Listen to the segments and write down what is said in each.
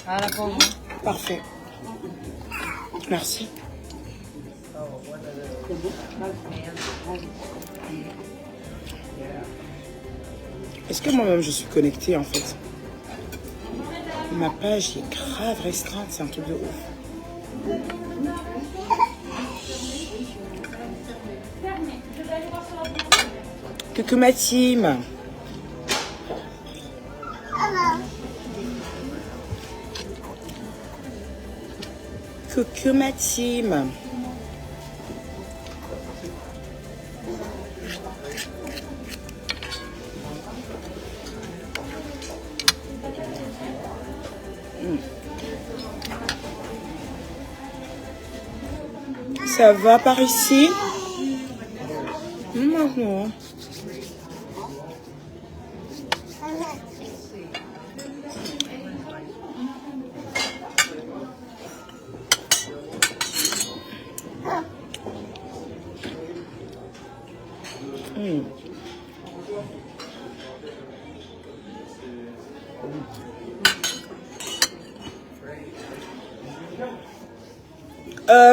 Voilà pour vous. Parfait. Merci. Est-ce que moi-même je suis connectée en fait? Ma page est grave restreinte, c'est un truc de ouf. Coucou ma team. Coucou ma team. Ça va par ici? Non.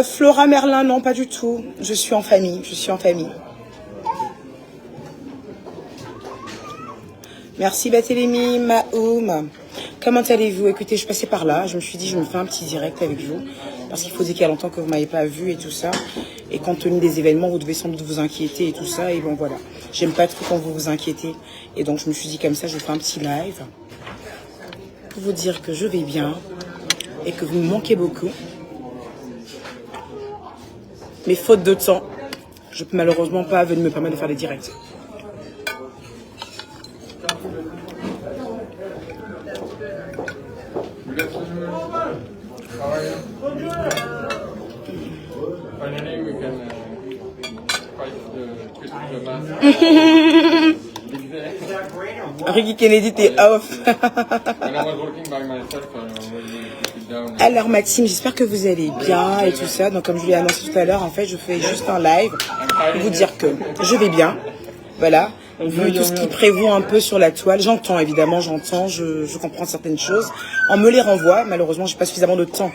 Flora Merlin, non, pas du tout. Je suis en famille, Merci Batelemi, Maoum. Comment allez-vous? Écoutez, je passais par là, je me suis dit, je me fais un petit direct avec vous. Parce qu'il faut dire qu'il y a longtemps que vous ne m'avez pas vu et tout ça. Et compte tenu des événements, vous devez sans doute vous inquiéter et tout ça. Et bon, voilà. J'aime pas trop quand vous vous inquiétez. Et donc, je me suis dit comme ça, je fais un petit live. Pour vous dire que je vais bien. Et que vous me manquez beaucoup. Mais faute de temps, je peux malheureusement pas venir me permettre de faire des directs. Ricky Kennedy, t'es off. Alors ma team, j'espère que vous allez bien et tout ça. Donc comme je l'ai annoncé tout à l'heure, en fait, je fais juste un live pour vous dire que je vais bien. Voilà. Vu tout ce qui prévaut un peu sur la toile, j'entends évidemment, je comprends certaines choses. On me les renvoie. Malheureusement, j'ai pas suffisamment de temps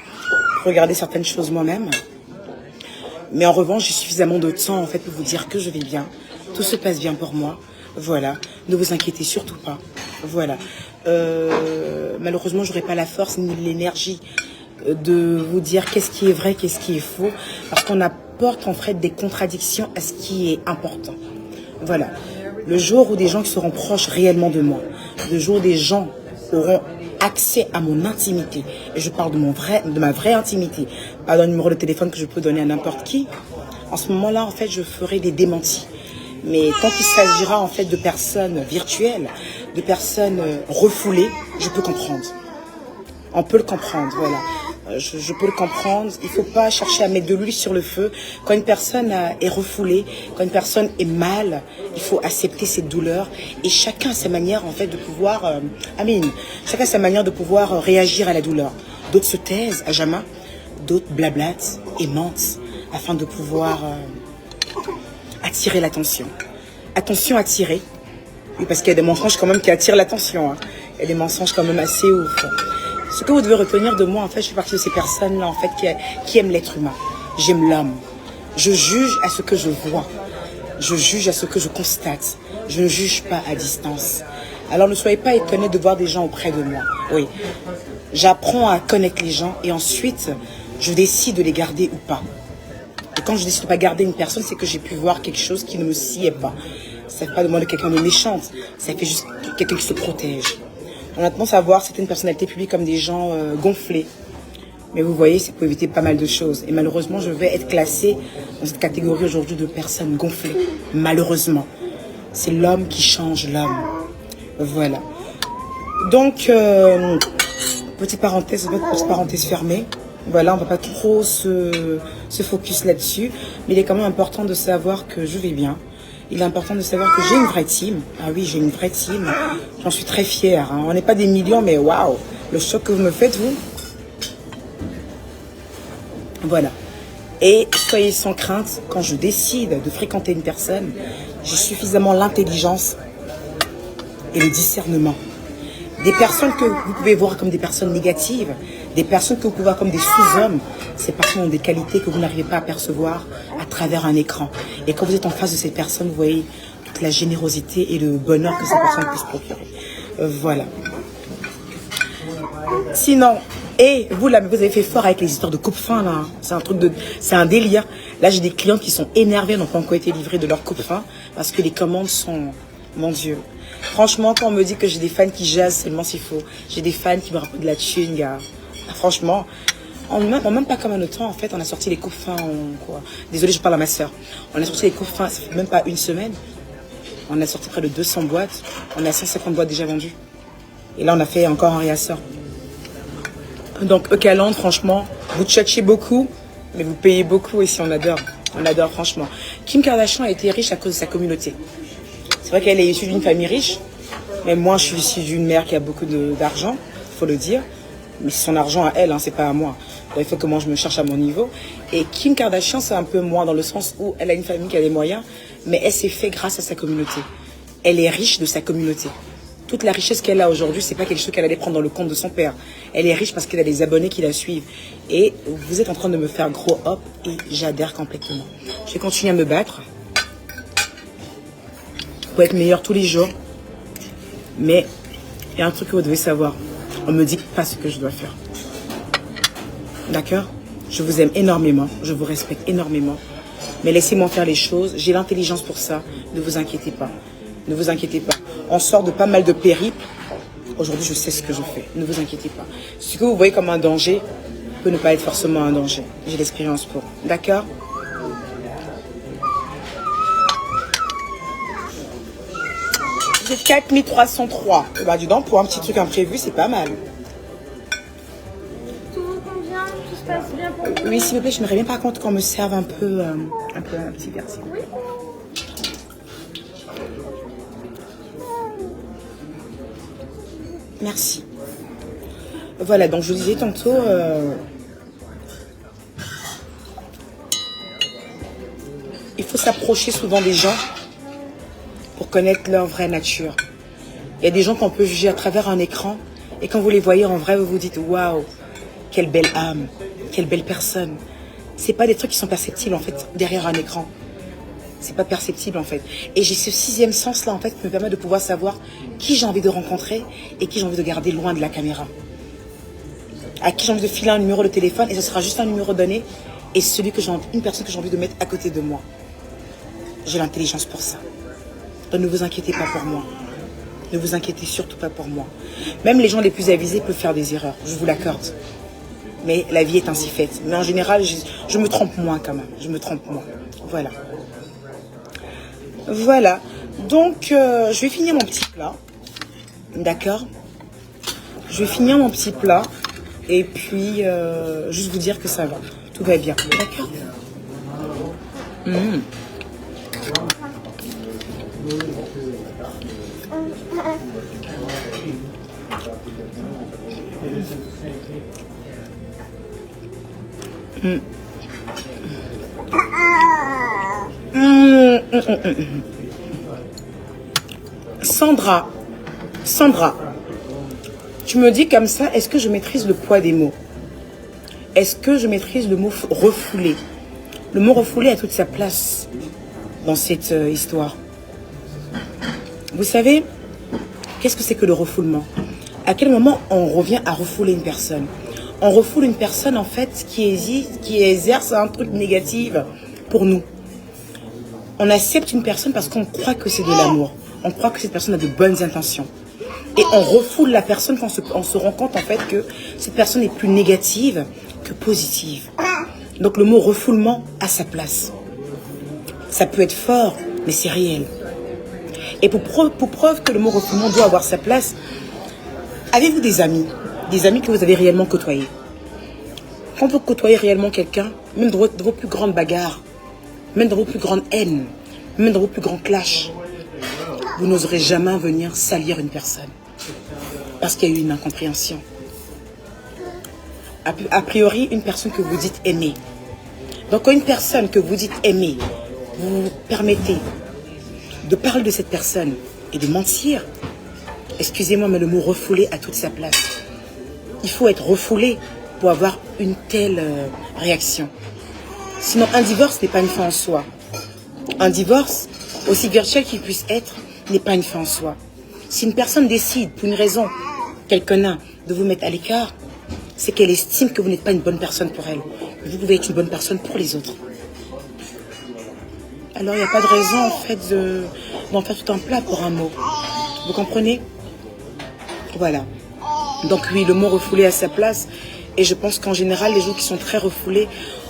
pour regarder certaines choses moi-même. Mais en revanche, j'ai suffisamment de temps en fait pour vous dire que je vais bien. Tout se passe bien pour moi. Voilà. Ne vous inquiétez surtout pas. Voilà. Malheureusement, j'aurai pas la force ni l'énergie de vous dire qu'est-ce qui est vrai, qu'est-ce qui est faux, parce qu'on apporte en fait des contradictions à ce qui est important. Voilà. Le jour où des gens qui seront proches réellement de moi, le jour où des gens auront accès à mon intimité, et je parle de ma vraie intimité, pas d'un numéro de téléphone que je peux donner à n'importe qui, en ce moment-là, en fait, je ferai des démentis. Mais tant qu'il s'agira en fait de personnes virtuelles, de personnes refoulées, je peux comprendre. On peut le comprendre, voilà. Je peux le comprendre. Il ne faut pas chercher à mettre de l'huile sur le feu. Quand une personne est refoulée, quand une personne est mal, il faut accepter cette douleur. Et chacun a sa manière en fait de pouvoir, chacun a sa manière de pouvoir réagir à la douleur. D'autres se taisent à jamais, d'autres blablatent et mentent afin de pouvoir attirer l'attention. Attention, attirer. Oui, parce qu'il y a des mensonges quand même qui attirent l'attention. Hein. Il y a des mensonges quand même assez ouf. Ce que vous devez retenir de moi, en fait, je fais partie de ces personnes-là, en fait, qui aiment l'être humain. J'aime l'homme. Je juge à ce que je vois. Je juge à ce que je constate. Je ne juge pas à distance. Alors, ne soyez pas étonnés de voir des gens auprès de moi. Oui. J'apprends à connaître les gens et ensuite, je décide de les garder ou pas. Et quand je décide de ne pas garder une personne, c'est que j'ai pu voir quelque chose qui ne me sied pas. Ça ne fait pas de moi de quelqu'un de méchante. Ça fait juste quelqu'un qui se protège. On a tendance à voir certaines personnalités publiques comme des gens gonflés. Mais vous voyez, c'est pour éviter pas mal de choses. Et malheureusement, je vais être classée dans cette catégorie aujourd'hui de personnes gonflées. Malheureusement. C'est l'homme qui change l'homme. Voilà. Donc, petite parenthèse fermée. Voilà, on ne va pas trop se focus là-dessus. Mais il est quand même important de savoir que je vais bien. Il est important de savoir que j'ai une vraie team. Ah oui, j'ai une vraie team. J'en suis très fière. Hein. On n'est pas des millions, mais waouh, le choc que vous me faites, vous. Voilà. Et soyez sans crainte, quand je décide de fréquenter une personne, j'ai suffisamment l'intelligence et le discernement Des personnes que vous pouvez voir comme des personnes négatives, des personnes que vous pouvez voir comme des sous-hommes, ces personnes ont des qualités que vous n'arrivez pas à percevoir à travers un écran. Et quand vous êtes en face de cette personne, vous voyez toute la générosité et le bonheur que cette personne peut se procurer. Voilà. Sinon, et vous là, vous avez fait fort avec les histoires de coupe-fin là. C'est un truc de, c'est un délire. Là, j'ai des clientes qui sont énervées, n'ont pas encore été livrées de leur coupe-fin parce que les commandes sont, mon Dieu. Franchement, quand on me dit que j'ai des fans qui jasent seulement s'il faut, j'ai des fans qui me rapportent de la thune, gars. Franchement, en même pas comme un autre temps, en fait, on a sorti les coupe-fins, quoi. Désolée, je parle à ma soeur. On a sorti les coupe-fins, ça fait même pas une semaine. On a sorti près de 200 boîtes. On a 150 boîtes déjà vendues. Et là, on a fait encore un réassort. Donc, Eucaland, franchement, vous tchatchez beaucoup, mais vous payez beaucoup ici, on adore. On adore, franchement. Kim Kardashian a été riche à cause de sa communauté. C'est vrai qu'elle est issue d'une famille riche, mais moi, je suis issue d'une mère qui a beaucoup d'argent, il faut le dire. Mais c'est son argent à elle, hein, c'est pas à moi. Donc, il faut que moi, je me cherche à mon niveau. Et Kim Kardashian, c'est un peu moi, dans le sens où elle a une famille qui a des moyens, mais elle s'est fait grâce à sa communauté. Elle est riche de sa communauté. Toute la richesse qu'elle a aujourd'hui, c'est pas quelque chose qu'elle allait prendre dans le compte de son père. Elle est riche parce qu'elle a des abonnés qui la suivent. Et vous êtes en train de me faire gros hop et j'adhère complètement. Je vais continuer à me battre pour être meilleure tous les jours. Mais il y a un truc que vous devez savoir. On me dit pas ce que je dois faire. D'accord? Je vous aime énormément. Je vous respecte énormément. Mais laissez-moi faire les choses. J'ai l'intelligence pour ça. Ne vous inquiétez pas. Ne vous inquiétez pas. On sort de pas mal de périples. Aujourd'hui, je sais ce que je fais. Ne vous inquiétez pas. Ce que vous voyez comme un danger peut ne pas être forcément un danger. J'ai l'expérience pour. D'accord? J'ai 4303. Bah, dis donc, pour un petit truc imprévu, c'est pas mal. Tout vous convient? Tout se passe bien pour vous? Oui, s'il vous plaît, je n'aimerais bien par contre qu'on me serve un petit verre. Oui. Merci. Voilà, donc je vous disais tantôt, il faut s'approcher souvent des gens pour connaître leur vraie nature. Il y a des gens qu'on peut juger à travers un écran et quand vous les voyez en vrai, vous vous dites waouh, quelle belle âme, quelle belle personne. C'est pas des trucs qui sont perceptibles en fait derrière un écran. C'est pas perceptible en fait. Et j'ai ce sixième sens là en fait qui me permet de pouvoir savoir qui j'ai envie de rencontrer et qui j'ai envie de garder loin de la caméra. À qui j'ai envie de filer un numéro de téléphone et ce sera juste un numéro donné et celui que une personne que j'ai envie de mettre à côté de moi. J'ai l'intelligence pour ça. Donc ne vous inquiétez pas pour moi. Ne vous inquiétez surtout pas pour moi. Même les gens les plus avisés peuvent faire des erreurs, je vous l'accorde. Mais la vie est ainsi faite. Mais en général, je me trompe moins quand même. Je me trompe moins. Voilà. Voilà, donc je vais finir mon petit plat, d'accord? Je vais finir mon petit plat et puis juste vous dire que ça va, tout va bien, d'accord? Sandra, tu me dis comme ça, est-ce que je maîtrise le poids des mots? Est-ce que je maîtrise le mot refoulé? Le mot refoulé a toute sa place dans cette histoire. Vous savez, qu'est-ce que c'est que le refoulement? À quel moment on revient à refouler une personne? On refoule une personne en fait qui exerce un truc négatif pour nous. On accepte une personne parce qu'on croit que c'est de l'amour. On croit que cette personne a de bonnes intentions. Et on refoule la personne quand on se rend compte en fait que cette personne est plus négative que positive. Donc le mot refoulement a sa place. Ça peut être fort, mais c'est réel. Et pour preuve que le mot refoulement doit avoir sa place, avez-vous des amis que vous avez réellement côtoyés? Quand vous côtoyez réellement quelqu'un, même dans vos plus grandes bagarres, même dans vos plus grandes haines, même dans vos plus grands clashs, vous n'oserez jamais venir salir une personne. Parce qu'il y a eu une incompréhension. A priori, une personne que vous dites aimer. Donc, quand une personne que vous dites aimer, vous vous permettez de parler de cette personne et de mentir, Excusez-moi, mais le mot refoulé a toute sa place. Il faut être refoulé pour avoir une telle réaction. Sinon, un divorce n'est pas une fin en soi. Un divorce, aussi virtuel qu'il puisse être, n'est pas une fin en soi. Si une personne décide, pour une raison quelqu'un de vous mettre à l'écart, c'est qu'elle estime que vous n'êtes pas une bonne personne pour elle. Vous pouvez être une bonne personne pour les autres. Alors, il n'y a pas de raison, en fait, d'en faire tout un plat pour un mot. Vous comprenez? Voilà. Donc, oui, le mot refoulé a sa place. Et je pense qu'en général, les gens qui sont très refoulés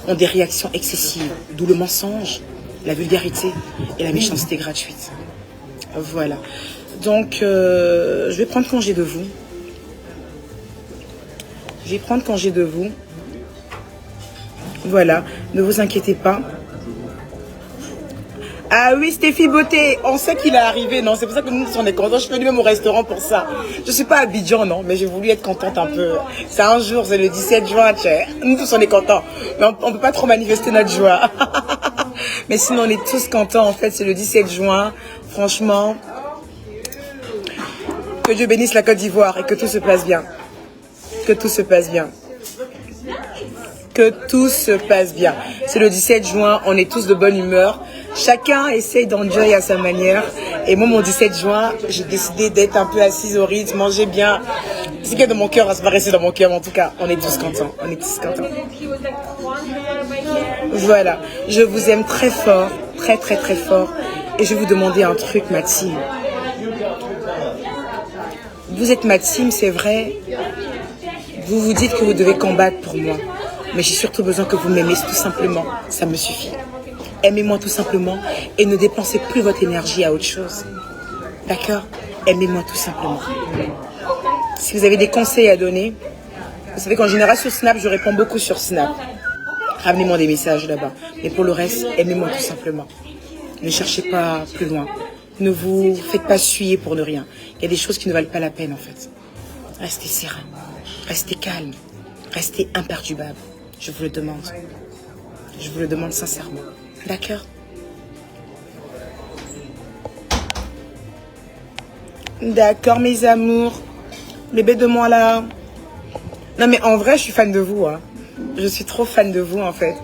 ont des réactions excessives. D'où le mensonge, la vulgarité et la méchanceté gratuite. Voilà. Donc, je vais prendre congé de vous. Je vais prendre congé de vous. Voilà. Ne vous inquiétez pas. Ah oui, Stéphie Beauté, on sait qu'il est arrivé, non? C'est pour ça que nous, on est contents. Je suis venue même au restaurant pour ça. Je suis pas à Abidjan, non, mais j'ai voulu être contente un peu. C'est un jour, c'est le 17 juin, tchè. Nous tous, on est contents. Mais on peut pas trop manifester notre joie. Mais sinon, on est tous contents, en fait. C'est le 17 juin. Franchement, que Dieu bénisse la Côte d'Ivoire et que tout se passe bien. Que tout se passe bien. Que tout se passe bien. C'est le 17 juin, on est tous de bonne humeur. Chacun essaye d'enjoy à sa manière. Et moi, mon 17 juin, j'ai décidé d'être un peu assise au rythme, manger bien. Ce qu'il y a dans mon cœur, ça va rester dans mon cœur. Mais en tout cas, on est tous contents. On est tous contents. Voilà. Je vous aime très fort. Très, très, très fort. Et je vais vous demander un truc, ma team. Vous êtes ma team, c'est vrai. Vous vous dites que vous devez combattre pour moi. Mais j'ai surtout besoin que vous m'aimez tout simplement. Ça me suffit. Aimez-moi tout simplement et ne dépensez plus votre énergie à autre chose. D'accord? Aimez-moi tout simplement. Si vous avez des conseils à donner, vous savez qu'en général sur Snap, je réponds beaucoup sur Snap. Ramenez-moi des messages là-bas. Mais pour le reste, aimez-moi tout simplement. Ne cherchez pas plus loin. Ne vous faites pas suyer pour de rien. Il y a des choses qui ne valent pas la peine en fait. Restez serein. Restez calme. Restez imperturbable. Je vous le demande. Je vous le demande sincèrement. D'accord? D'accord, mes amours. Bébé de moi là. Non, mais en vrai, je suis fan de vous. Hein. Je suis trop fan de vous, en fait.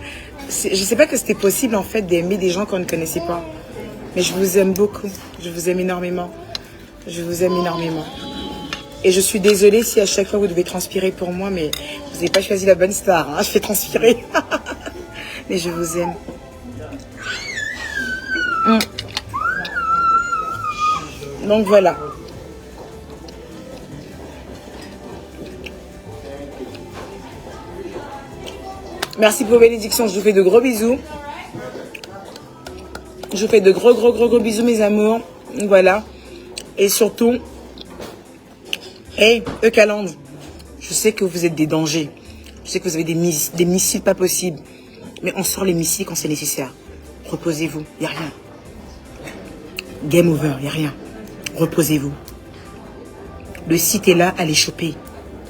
Je sais pas que c'était possible, en fait, d'aimer des gens qu'on ne connaissait pas. Mais je vous aime beaucoup. Je vous aime énormément. Je vous aime énormément. Et je suis désolée si à chaque fois vous devez transpirer pour moi, mais vous n'avez pas choisi la bonne star. Hein. Je fais transpirer. Mais je vous aime. Donc voilà. Merci pour vos bénédictions. Je vous fais de gros bisous. Je vous fais de gros bisous, mes amours. Voilà. Et surtout, hey, Eucalandre, je sais que vous êtes des dangers. Je sais que vous avez des missiles pas possibles. Mais on sort les missiles quand c'est nécessaire. Reposez-vous, il n'y a rien. Game over, il n'y a rien. Reposez-vous. Le site est là, allez choper.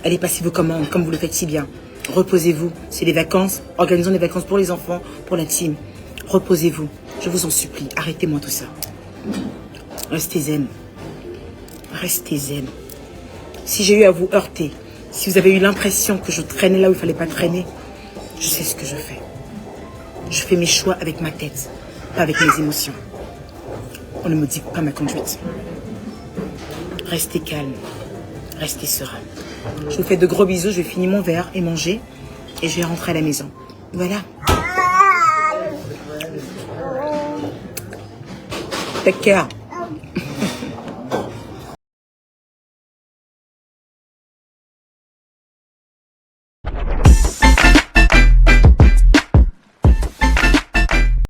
Allez passer vos commandes, comme vous le faites si bien. Reposez-vous. C'est les vacances. Organisons des vacances pour les enfants, pour la team. Reposez-vous. Je vous en supplie. Arrêtez-moi tout ça. Restez zen. Restez zen. Si j'ai eu à vous heurter, si vous avez eu l'impression que je traînais là où il ne fallait pas traîner, je sais ce que je fais. Je fais mes choix avec ma tête, pas avec mes émotions. On ne me dicte pas ma conduite. Restez calme. Restez serein. Je vous fais de gros bisous. Je vais finir mon verre et manger. Et je vais rentrer à la maison. Voilà. Take care.